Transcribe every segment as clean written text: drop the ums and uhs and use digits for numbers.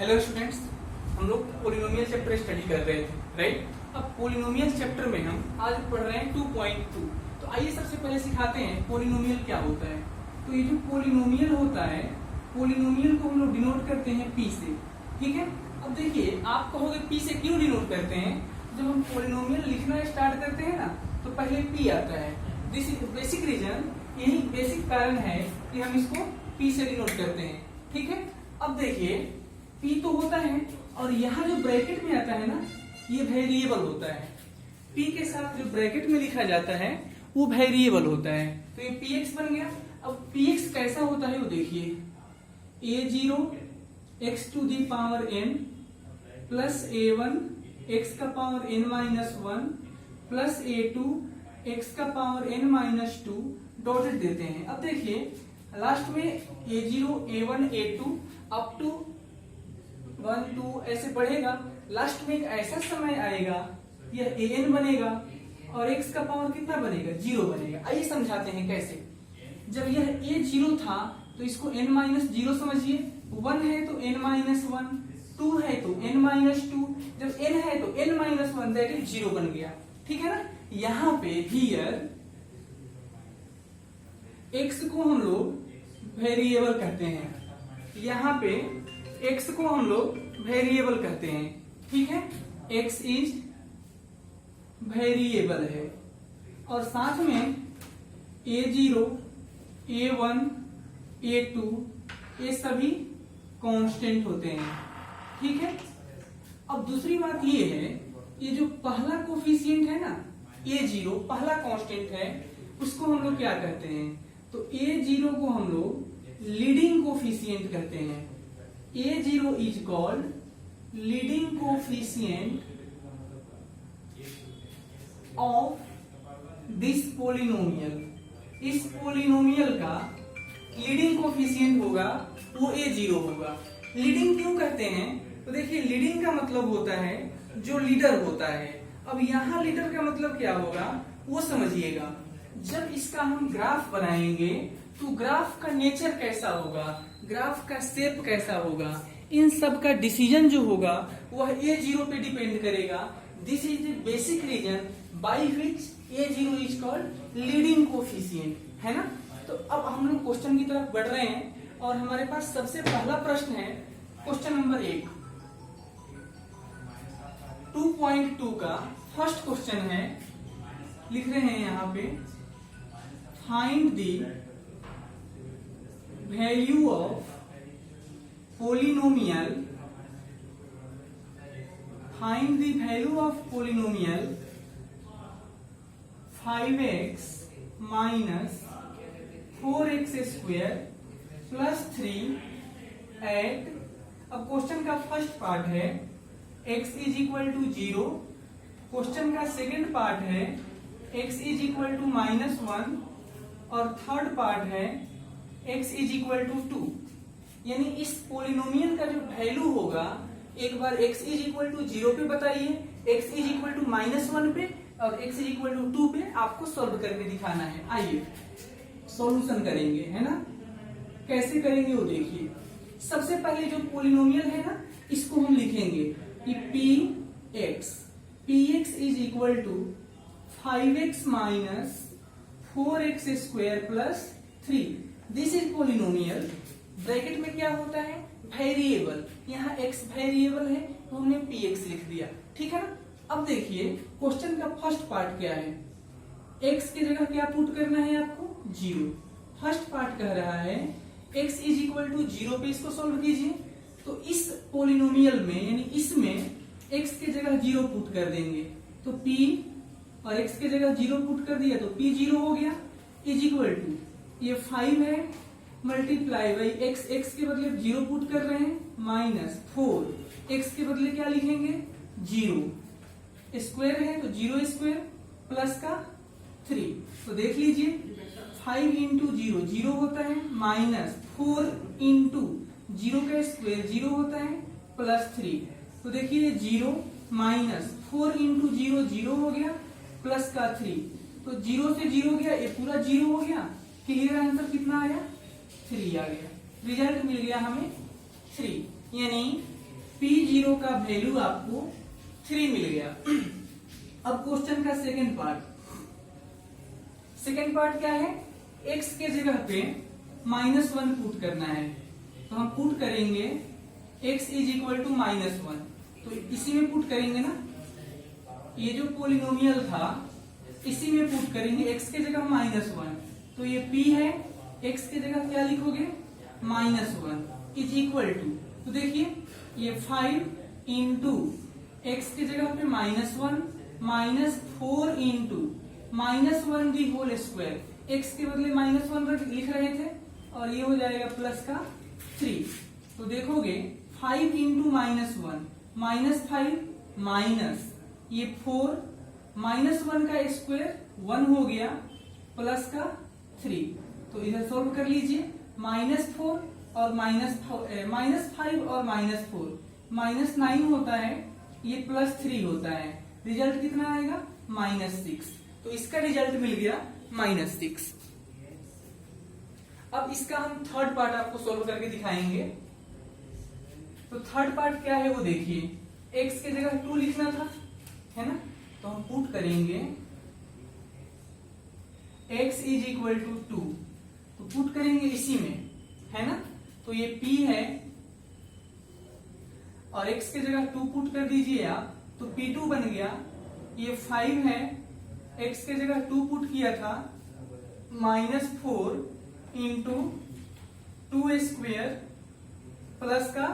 Hello students, हम लोग polynomial chapter study कर रहे थे, राइट। अब पोलिनोमियल चैप्टर में हम आज पढ़ रहे हैं 2.2। तो आइए सबसे पहले सिखाते हैं पोलिनोमियल क्या होता है। तो ये जो पोलिनोमियल होता है, पोलिनोमियल को हम लोग डिनोट करते हैं पी से, ठीक है। अब देखिए, आप कहोगे पी से क्यों डिनोट करते हैं। जब हम पोलिनोमियल लिखना स्टार्ट करते हैं ना, तो पहले पी आता है। दिस इज बेसिक रीजन, यही बेसिक कारण है कि हम इसको पी से डिनोट करते हैं, ठीक है। अब देखिए, पी तो होता है और यहाँ जो ब्रैकेट में आता है ना, ये वेरिएबल होता है। पी के साथ जो ब्रैकेट में लिखा जाता है वो वेरिएबल होता है। तो ये पी एक्स बन गया। अब पी एक्स कैसा होता है वो देखिए, a0 x to the power n plus a1 x का power n-1 plus a2 x का पावर n-2 डॉटेड देते हैं। अब देखिए, लास्ट में a0 a1 a2 up to 1 2 ऐसे बढ़ेगा। लास्ट में एक ऐसा समय आएगा, यह an बनेगा और x का पावर कितना बनेगा, 0 बनेगा। आइए समझाते हैं कैसे। जब यह a0 था तो इसको n-0 समझिए, 1 है तो n-1, 2 है तो n-2, जब n है तो n-1 दैट इज 0 बन गया, ठीक है ना। यहाँ पे हियर x को हम लोग वेरिएबल कहते हैं, यहाँ पे x को हम लोग वेरिएबल कहते हैं, ठीक है। x इज वेरिएबल है और साथ में a0 a1 a2 ये सभी कांस्टेंट होते हैं, ठीक है। अब दूसरी बात ये है, ये जो पहला कोफिशिएंट है ना, a0 पहला कांस्टेंट है, उसको हम लोग क्या कहते हैं। तो a0 को हम लोग लीडिंग कोफिशिएंट कहते हैं। a0 is called leading coefficient of this polynomial. इस पोलिनोमियल का लीडिंग कोफिशिएंट होगा वो a0 होगा। लीडिंग क्यों कहते हैं, तो देखिए, लीडिंग का मतलब होता है जो लीडर होता है। अब यहाँ लीडर का मतलब क्या होगा वो समझिएगा। जब इसका हम ग्राफ बनाएंगे तो ग्राफ का नेचर कैसा होगा, ग्राफ का शेप कैसा होगा, इन सब का डिसीजन जो होगा वह a0 पे डिपेंड करेगा। This is the basic reason by which a0 is called leading coefficient, है ना। तो अब हम लोग क्वेश्चन की तरफ बढ़ रहे हैं और हमारे पास सबसे पहला प्रश्न है क्वेश्चन नंबर 1, 2.2 का फर्स्ट क्वेश्चन है। लिख रहे हैं यहाँ पे, find the value of polynomial, find the value of polynomial 5x minus 4x square plus 3 at. अब क्वेश्चन का फर्स्ट पार्ट है x is equal to 0, question का सेकंड पार्ट है x इज इक्वल टू -1 और थर्ड पार्ट है x is equal to 2। यानी इस polynomial का जो वैल्यू होगा, एक बार x इज इक्वल टू 0 पे बताइए, x इज इक्वल टू -1 पे और x इज इक्वल टू 2 पे आपको सॉल्व करके दिखाना है। आइए सॉल्यूशन करेंगे, है ना। कैसे करेंगे वो देखिए। सबसे पहले जो पोलिनोमियल है ना, इसको हम लिखेंगे कि px is equal to 5x minus 4x square plus 3। This is polynomial. Bracket में क्या होता है, वेरिएबल। यहाँ x वेरिएबल है तो हमने px लिख दिया, ठीक है ना। अब देखिए, क्वेश्चन का फर्स्ट पार्ट क्या है, x की जगह क्या पुट करना है आपको, 0। फर्स्ट पार्ट कह रहा है x इज इक्वल टू 0 पे इसको सॉल्व कीजिए। तो इस पोलिनोमियल में, यानी इसमें x की जगह 0 पुट कर देंगे तो p, और x की जगह 0 पुट कर दिया तो p 0 हो गया, इज इक्वल टू ये 5 है मल्टीप्लाई बाई x के बदले 0 पुट कर रहे हैं माइनस 4, x के बदले क्या लिखेंगे 0, स्क्वायर है तो 0 स्क्वायर प्लस का 3। तो देख लीजिए, 5 इंटू 0 0 होता है, माइनस 4 इंटू 0 का स्क्वायर 0 होता है, प्लस 3। तो देखिए 0 माइनस 4 इंटू 0 0 हो गया, प्लस का 3। तो 0 से 0 गया, ये पूरा 0 हो गया। क्लियर आंसर कितना आया, 3 आ गया। रिजल्ट मिल गया हमें 3, यानी P0 का वैल्यू आपको 3 मिल गया। अब क्वेश्चन का सेकंड पार्ट क्या है, x के जगह पे -1 पुट करना है। तो हम पुट करेंगे x इज इक्वल टू -1, तो इसी में पुट करेंगे ना, ये जो पोलिनोमियल था इसी में पुट करेंगे, x के जगह -1, तो ये p है, x के जगह क्या लिखोगे -1 इज इक्वल टू, तो देखिए ये 5 इंटू एक्स की जगह पे -1 -4 into -1 the whole square, x के बदले -1 लिख रहे थे और ये हो जाएगा प्लस का 3। तो देखोगे 5 इंटू -1 -5 माइनस ये 4 -1 का स्क्वायर 1 हो गया प्लस का 3। तो इधर सोल्व कर लीजिए, -4 और -5 और -4 -9 होता है, ये +3 होता है, रिजल्ट कितना आएगा -6। तो इसका रिजल्ट मिल गया -6। अब इसका हम थर्ड पार्ट आपको सोल्व करके दिखाएंगे। तो थर्ड पार्ट क्या है वो देखिए, x के जगह 2 लिखना था, है ना, तो हम पुट करेंगे x इज इक्वल टू 2, तो पुट करेंगे इसी में, है ना, तो ये p है और x के जगह 2 पुट कर दीजिए आप, तो p2 बन गया। ये 5 है, x के जगह 2 पुट किया था, -4 इंटू 2 स्क्वेयर प्लस का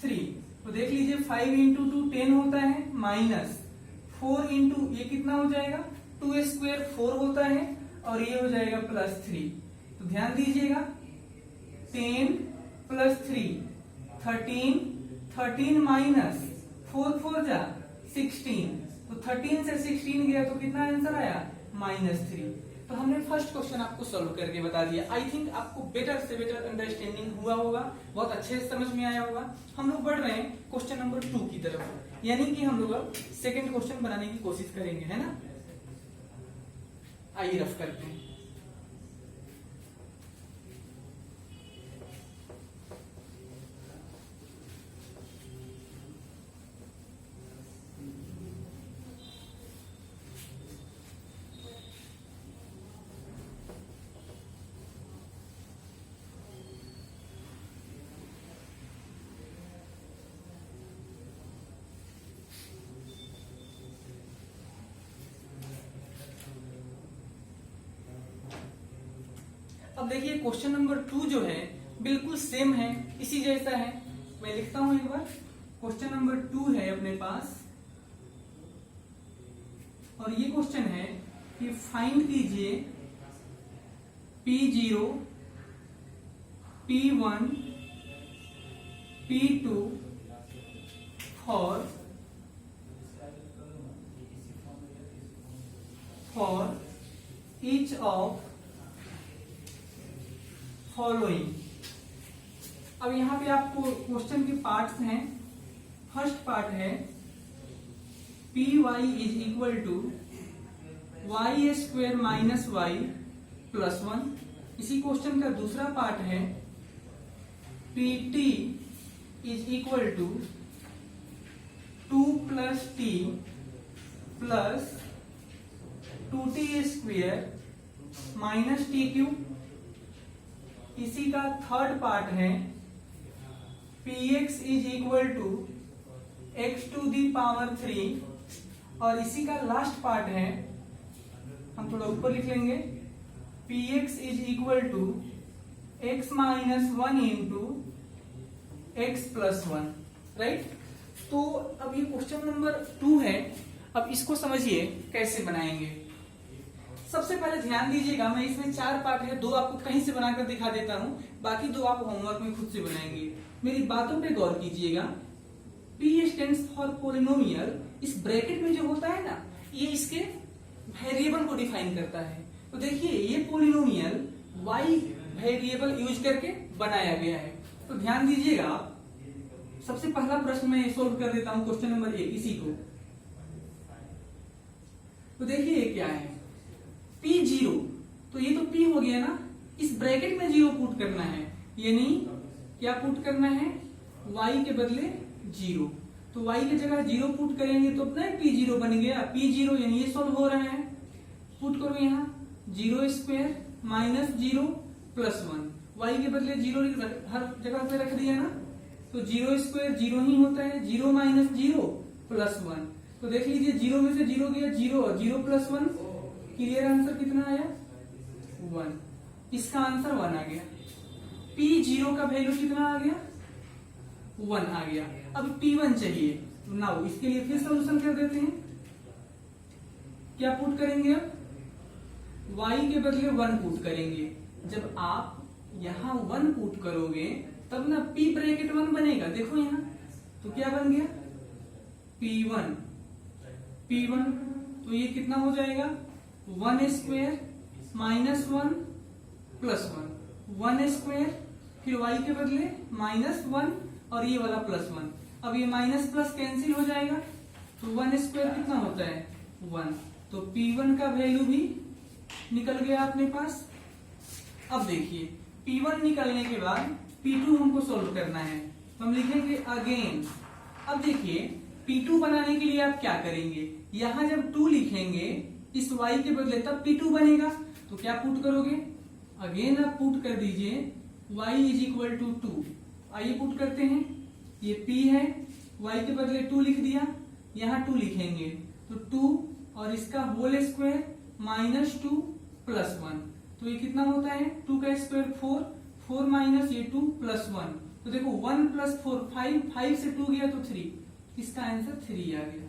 3। तो देख लीजिए 5 इंटू 2 10 होता है, -4 इंटू ये कितना हो जाएगा 2 स्क्वेयर 4 होता है और ये हो जाएगा +3। तो ध्यान दीजिएगा 10 + 3 13 13 माइनस 4 4 जा 16, तो 13 से 16 गया तो कितना आंसर आया -3। तो हमने फर्स्ट क्वेश्चन आपको सॉल्व करके बता दिया। आई थिंक आपको बेटर से बेटर अंडरस्टैंडिंग हुआ होगा, बहुत अच्छे से समझ में आया होगा। हम लोग बढ़ रहे हैं क्वेश्चन नंबर 2 की तरफ, यानी कि हम लोग अब सेकेंड क्वेश्चन बनाने की कोशिश करेंगे, है ना। आइए रफ करते हैं। अब देखिए क्वेश्चन नंबर 2 जो है बिल्कुल सेम है, इसी जैसा है। मैं लिखता हूं एक बार, क्वेश्चन नंबर 2 है अपने पास और ये क्वेश्चन है कि फाइंड कीजिए P0 P1 P2 for each of following. अब यहाँ पे आपको क्वेश्चन के पार्ट्स हैं। फर्स्ट पार्ट है P Y is equal to Y square minus Y plus 1। इसी क्वेश्चन का दूसरा पार्ट है P T is equal to 2 + t plus 2t square minus t³। इसी का थर्ड पार्ट है px is equal to x⁻³ और इसी का लास्ट पार्ट है, हम थोड़ा ऊपर लिख लेंगे, px is equal to x-1 into x+1, right. तो अब ये क्वेश्चन नंबर 2 है। अब इसको समझिए कैसे बनाएंगे। सबसे पहले ध्यान दीजिएगा, मैं इसमें 4 पार्ट है, 2 आपको कहीं से बनाकर दिखा देता हूं, बाकी 2 आप होमवर्क में खुद से बनाएंगे। मेरी बातों पे गौर कीजिएगा। P स्टैंड्स फॉर पोलिनोमियल, इस ब्रैकेट में जो होता है ना, ये इसके वेरिएबल को डिफाइन करता है। तो देखिए ये पोलिनोमियल y वेरिएबल यूज करके बनाया गया है। तो ध्यान दीजिएगा, सबसे पहला प्रश्न मैं सोल्व कर देता हूं, क्वेश्चन नंबर 1 इसी को। तो देखिए ये क्या है P0, तो ये तो P हो गया ना, इस ब्रैकेट में 0 पुट करना है, यानी क्या पुट करना है, y के बदले जीरो। तो y की जगह जीरो पुट करेंगे तो अपना p0 बन गया। p0 यानी ये सॉल्व हो रहा है, पुट करो यहाँ zero square minus zero plus one. y के बदले जीरो हर जगह पे रख दिया ना, तो जीरो स्क्वायर जीरो ही होता है, zero minus zero plus one. तो देख लीजिए जीरो में से जीरो गया जीरो, और zero plus one, clear answer कितना आया? वन। इसका आंसर वन आ गया। p0 का वैल्यू कितना आ गया? वन आ गया। अब p1 चाहिए, नाउ इसके लिए फिर सॉल्यूशन कर देते हैं। क्या पुट करेंगे? अब y के बदले वन पुट करेंगे। जब आप यहाँ वन पुट करोगे तब ना p ब्रैकेट वन बनेगा, देखो यहाँ, तो क्या बन गया? p1। तो ये कितना हो जाएगा? One square minus one plus one, one square, फिर y के बदले माइनस वन और ये वाला प्लस वन। अब ये माइनस प्लस कैंसिल हो जाएगा, तो वन स्क्वायर कितना होता है? वन। तो p1 का वैल्यू भी निकल गया अपने पास। अब देखिए p1 निकलने के बाद p2 हमको सोल्व करना है, तो हम लिखेंगे अगेन। अब देखिए p2 बनाने के लिए आप क्या करेंगे? यहां जब 2 लिखेंगे इस y के बदले तब p2 बनेगा, तो क्या पुट करोगे? अगेन आप पुट कर दीजिए y इज इक्वल टू 2। आइए पुट करते हैं। ये p है, y के बदले 2 लिख दिया, यहाँ 2 लिखेंगे तो 2 और इसका होल स्क्वायर माइनस 2 प्लस 1। तो ये कितना होता है? 2 का स्क्वायर 4, 4 माइनस ये 2 प्लस 1। तो देखो 1 प्लस 4 5, 5 से 2 गया तो 3, इसका आंसर 3 आ गया।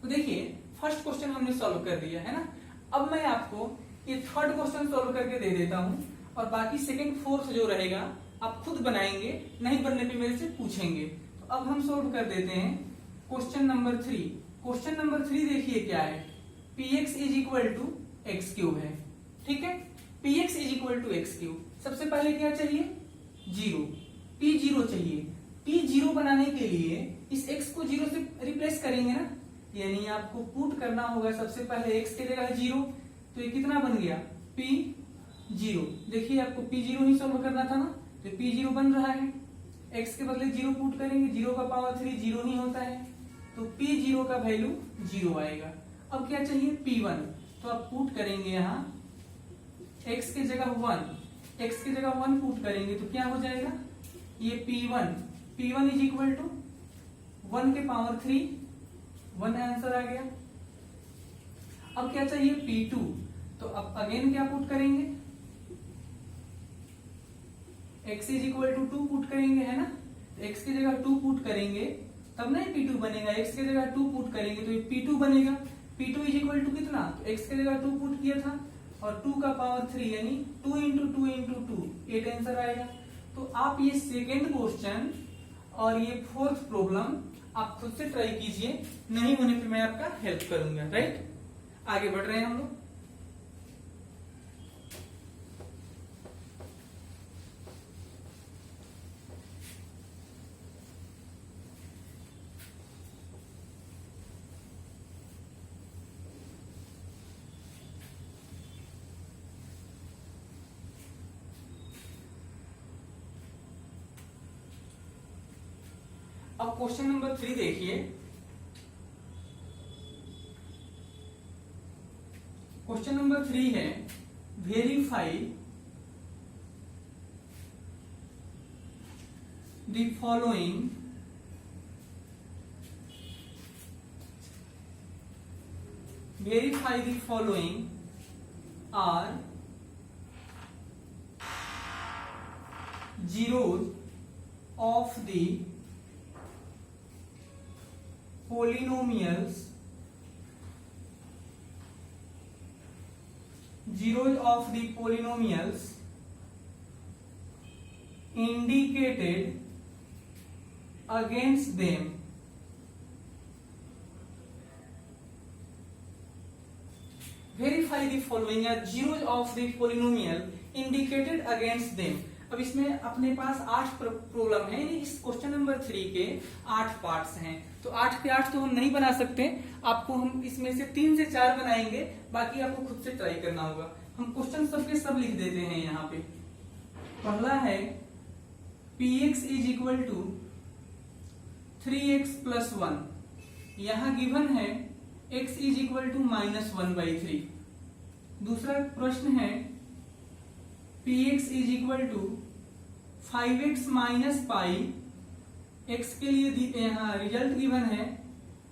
तो देखिए फर्स्ट क्वेश्चन हमने सॉल्व कर दिया है ना। अब मैं आपको ये थर्ड क्वेश्चन सॉल्व करके दे देता हूं, और बाकी सेकंड फोर्थ जो रहेगा आप खुद बनाएंगे, नहीं बनने पे मेरे से पूछेंगे। तो अब हम सॉल्व कर देते हैं क्वेश्चन नंबर 3। क्वेश्चन नंबर 3 देखिए क्या है? px is equal to x cube है, ठीक है। px is equal to x cube. सबसे पहले क्या चाहिए? जीरो, p0 चाहिए। p0 बनाने के लिए इस x को जीरो से रिप्लेस करेंगे ना, यानी आपको पुट करना होगा सबसे पहले x के जगह जीरो। तो ये कितना बन गया? p0। देखिए आपको p0 ही सॉल्व करना था ना, तो p0 बन रहा है। x के बदले जीरो पुट करेंगे, जीरो का पावर 3 जीरो ही होता है, तो p0 का वैल्यू जीरो आएगा। अब क्या चाहिए? p1। तो आप पुट करेंगे यहाँ x के जगह 1, x के जगह 1 पुट करेंगे तो क्या हो जाएगा? ये p1 इज इक्वल टू 1 के पावर 3, 1 आंसर आ गया। अब क्या चाहिए? p2। तो अब अगेन क्या पुट करेंगे? x is equal to 2 put करेंगे, है ना। तो x की जगह 2 पुट करेंगे तब ना p2 बनेगा। x की जगह 2 पुट करेंगे तो ये p2 बनेगा। p2 इज इक्वल टू कितना? तो x की जगह 2 पुट किया था और 2 का पावर 3 यानी 2 इंटू 2 इंटू 2, 8 आंसर आएगा। तो आप ये सेकेंड क्वेश्चन और ये फोर्थ प्रॉब्लम आप खुद से ट्राई कीजिए, नहीं होने पे मैं आपका हेल्प करूंगा, राइट। आगे बढ़ रहे हैं हम लोग। अब क्वेश्चन नंबर 3 देखिए। क्वेश्चन नंबर 3 है verify the following are zeros of the polynomials indicated against them. Verify the following are zeros of the polynomial indicated against them. अब इसमें अपने पास 8 प्रॉब्लम है, इस क्वेश्चन नंबर 3 के 8 पार्ट्स हैं, तो 8 के 8 तो हम नहीं बना सकते, आपको हम इसमें से 3 से 4 बनाएंगे, बाकी आपको खुद से ट्राई करना होगा। हम क्वेश्चन सबके सब लिख देते हैं यहाँ पे। पहला है px is equal to 3x plus 1, यहां गिवन है x इज इक्वल टू -1/3। दूसरा प्रश्न है px is equal to 5x minus pi, x के लिए यहाँ रिजल्ट गिवन है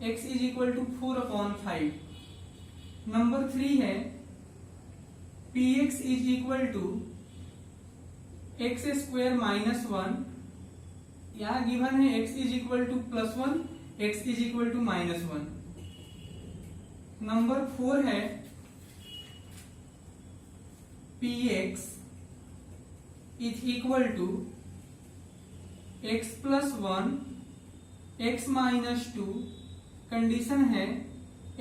x is equal to 4/5। Number 3 है px is equal to x square minus 1, यहाँ गिवन है x is equal to +1, x is equal to -1। Number 4 है px is equal to x plus 1, x minus 2, condition है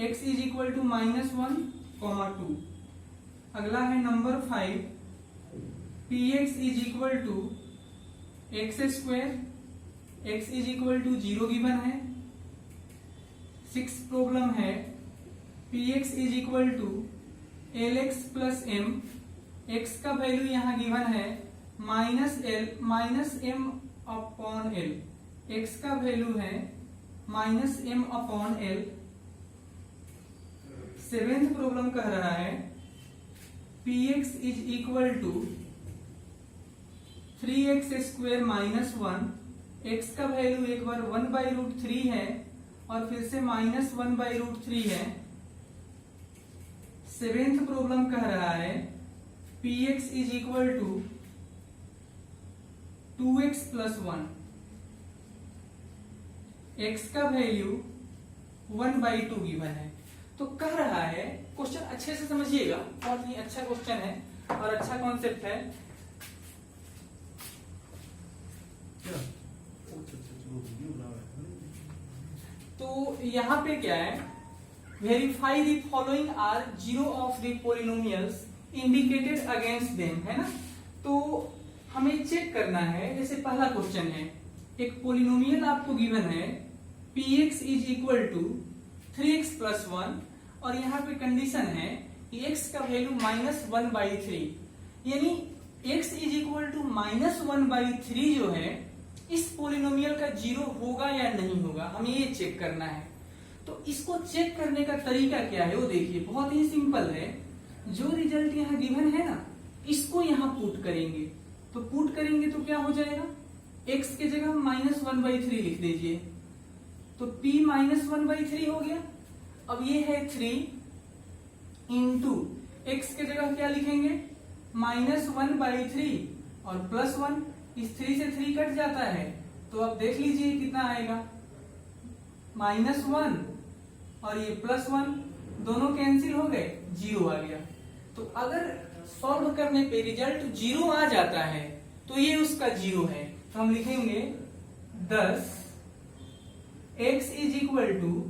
x is equal to -1, 2। अगला है number 5, px is equal to x square, x is equal to 0 given है। 6 problem है px is equal to lx plus m, x का value यहाँ given है -m/l, x का value है -m/l। 7th प्रॉब्लम कह रहा है px is equal to 3x square minus 1, x का वैल्यू एक बार 1/√3 है और फिर से -1/√3 है। 7th प्रॉब्लम कह रहा है px is equal to 2x plus 1, x का वैल्यू 1/2 गिवन है। तो कह रहा है, क्वेश्चन अच्छे से समझिएगा, बहुत ही अच्छा क्वेश्चन है और अच्छा कॉन्सेप्ट है। तो यहाँ पे क्या है, verify the following are zero of the polynomials indicated against them, है ना। तो हमें चेक करना है, जैसे पहला क्वेश्चन है, एक पॉलिनोमियल आपको गिवन है px is equal to 3x plus 1 और यहाँ पे कंडीशन है कि x का वैल्यू -1/3, यानी x इज इक्वल टू -1/3 जो है इस पॉलिनोमियल का जीरो होगा या नहीं होगा, हमें ये चेक करना है। तो इसको चेक करने का तरीका क्या है वो देखिए, बहुत ही सिंपल है। जो रिजल्ट यहाँ गिवन है ना, इसको यहाँ पुट करेंगे, तो पुट करेंगे तो क्या हो जाएगा, x के जगह -1/3 लिख दीजिए, तो p -1/3 हो गया। अब ये है 3 इंटू x के जगह क्या लिखेंगे, -1/3 और +1, इस 3 से 3 कट जाता है, तो अब देख लीजिए कितना आएगा, -1 और ये +1 दोनों कैंसिल हो गए, 0 आ गया। तो अगर सॉल्व करने पे रिजल्ट 0 आ जाता है तो ये उसका 0 है। तो हम लिखेंगे 10 x is equal to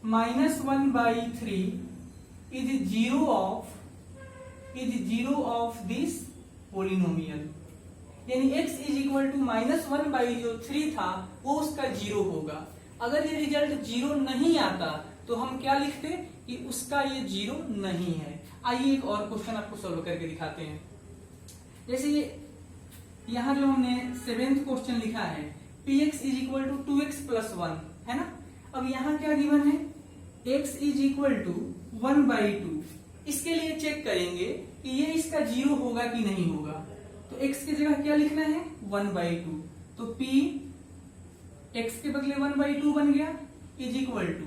-1/3 is zero of this polynomial, यानी x इज इक्वल टू -1/3 था वो उसका 0 होगा। अगर ये रिजल्ट 0 नहीं आता तो हम क्या लिखते कि उसका ये 0 नहीं है। आइए एक और क्वेश्चन आपको सॉल्व करके दिखाते हैं। जैसे ये यहाँ जो हमने 7th क्वेश्चन लिखा है px is equal to 2x plus 1, है ना। अब यहाँ क्या गिवन है, x इज इक्वल टू 1/2। इसके लिए चेक करेंगे कि ये इसका 0 होगा कि नहीं होगा, तो x की जगह क्या लिखना है, 1/2। तो p x के बदले 1/2 बन गया, इज इक्वल टू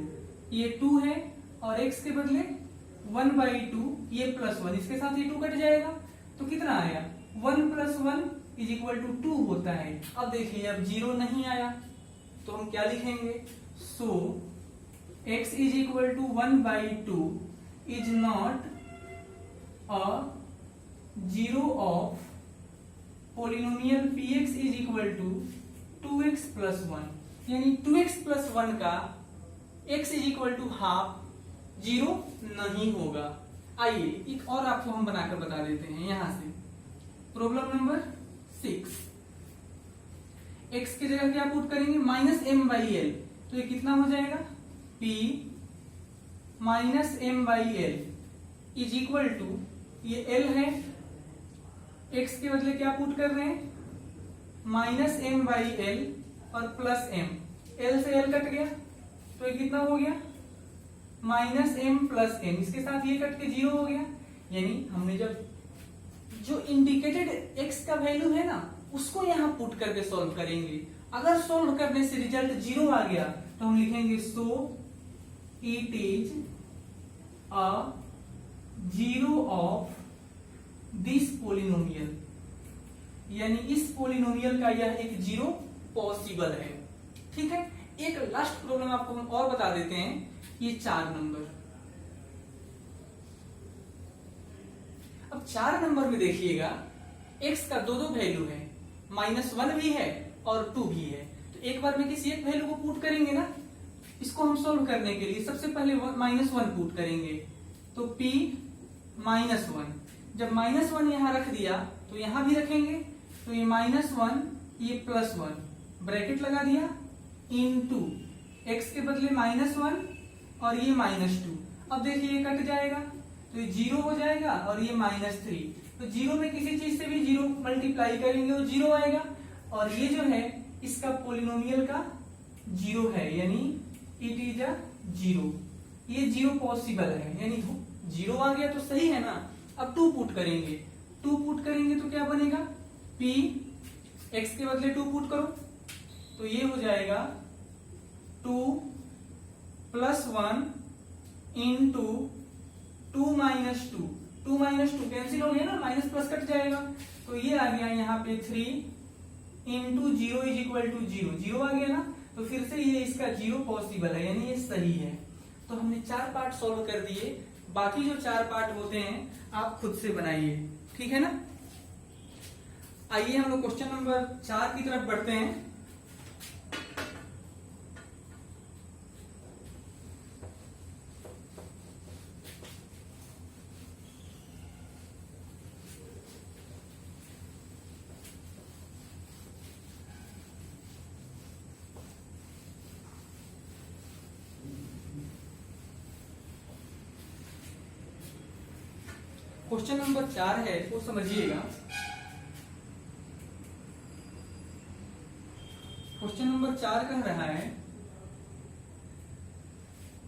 ये 2 है और x के बदले 1/2, ये +1, इसके साथ ये 2 कट जाएगा, तो कितना आया, 1 + 1 इज इक्वल टू 2 होता है। अब देखिए अब 0 नहीं आया तो हम क्या लिखेंगे, so x is equal to 1/2 is not a zero of polynomial px is equal to 2x plus 1, यानी 2x प्लस 1 का x is equal to half 0 नहीं होगा। आइए एक और आपको हम बनाकर बता देते हैं। यहां से प्रॉब्लम नंबर 6, x की जगह क्या पुट करेंगे, -m/l, तो ये कितना हो जाएगा, p -m/l is equal to, ये l है, x के बदले क्या पुट कर रहे हैं, -m/l और +m, एल से एल कट गया तो ये कितना हो गया माइनस एम प्लस एन, इसके साथ ये कट के 0 हो गया। यानी हमने जब जो इंडिकेटेड एक्स का वैल्यू है ना उसको यहां पुट करके सॉल्व करेंगे। अगर सॉल्व करने से रिजल्ट 0 आ गया तो हम लिखेंगे so it is a zero of this polynomial, यानी इस पोलिनोमियल का यह एक जीरो पॉसिबल है। ठीक है, एक लास्ट प्रॉब्लम आपको हम और बता देते हैं, ये 4 नंबर। अब 4 नंबर में देखिएगा x का दो वैल्यू है, -1 भी है और 2 भी है। तो एक बार में किसी एक वैल्यू को पुट करेंगे ना, इसको हम सोल्व करने के लिए सबसे पहले -1 पुट करेंगे तो p -1। जब -1 यहां रख दिया तो यहां भी रखेंगे, तो ये -1 ये +1 ब्रैकेट लगा दिया इनटू x के बदले -1 और ये -2। अब देखिए ये कट जाएगा तो ये 0 हो जाएगा और ये -3। तो 0 में किसी चीज से भी 0 मल्टीप्लाई करेंगे तो 0 आएगा, और ये जो है इसका पोलिनोमियल का 0 है, यानी इट इज अ 0। ये 0 पॉसिबल है, यानी 0 आ गया तो सही है ना। अब 2 पुट करेंगे, 2 पुट करेंगे तो क्या बनेगा p, x के बदले 2 पुट करो तो ये हो जाएगा 2 + 1 इंटू 2 - 2, 2 - 2 कैंसिल हो गया ना, माइनस प्लस कट जाएगा तो ये आ गया यहाँ पे 3 इंटू 0 = 0, 0 आ गया ना। तो फिर से ये इसका 0 पॉसिबल है, यानी ये सही है। तो हमने 4 पार्ट सॉल्व कर दिए, बाकी जो 4 पार्ट होते हैं आप खुद से बनाइए, ठीक है ना। आइए हम लोग क्वेश्चन नंबर 4 की तरफ बढ़ते हैं। क्वेश्चन नंबर 4 है वो समझिएगा। क्वेश्चन नंबर 4 कह रहा है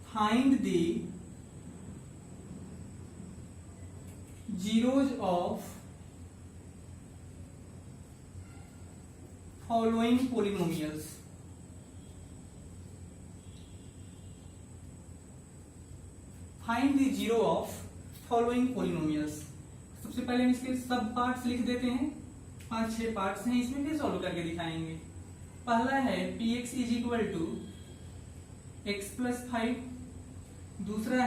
find the zeros of following polynomials. Find the zero of following polynomials. सबसे पहले हम इसके सब पार्ट्स लिख देते हैं, 5-6 पार्ट्स हैं इसमें, फिर सॉल्व करके दिखाएंगे। पहला है px = x + 5, दूसरा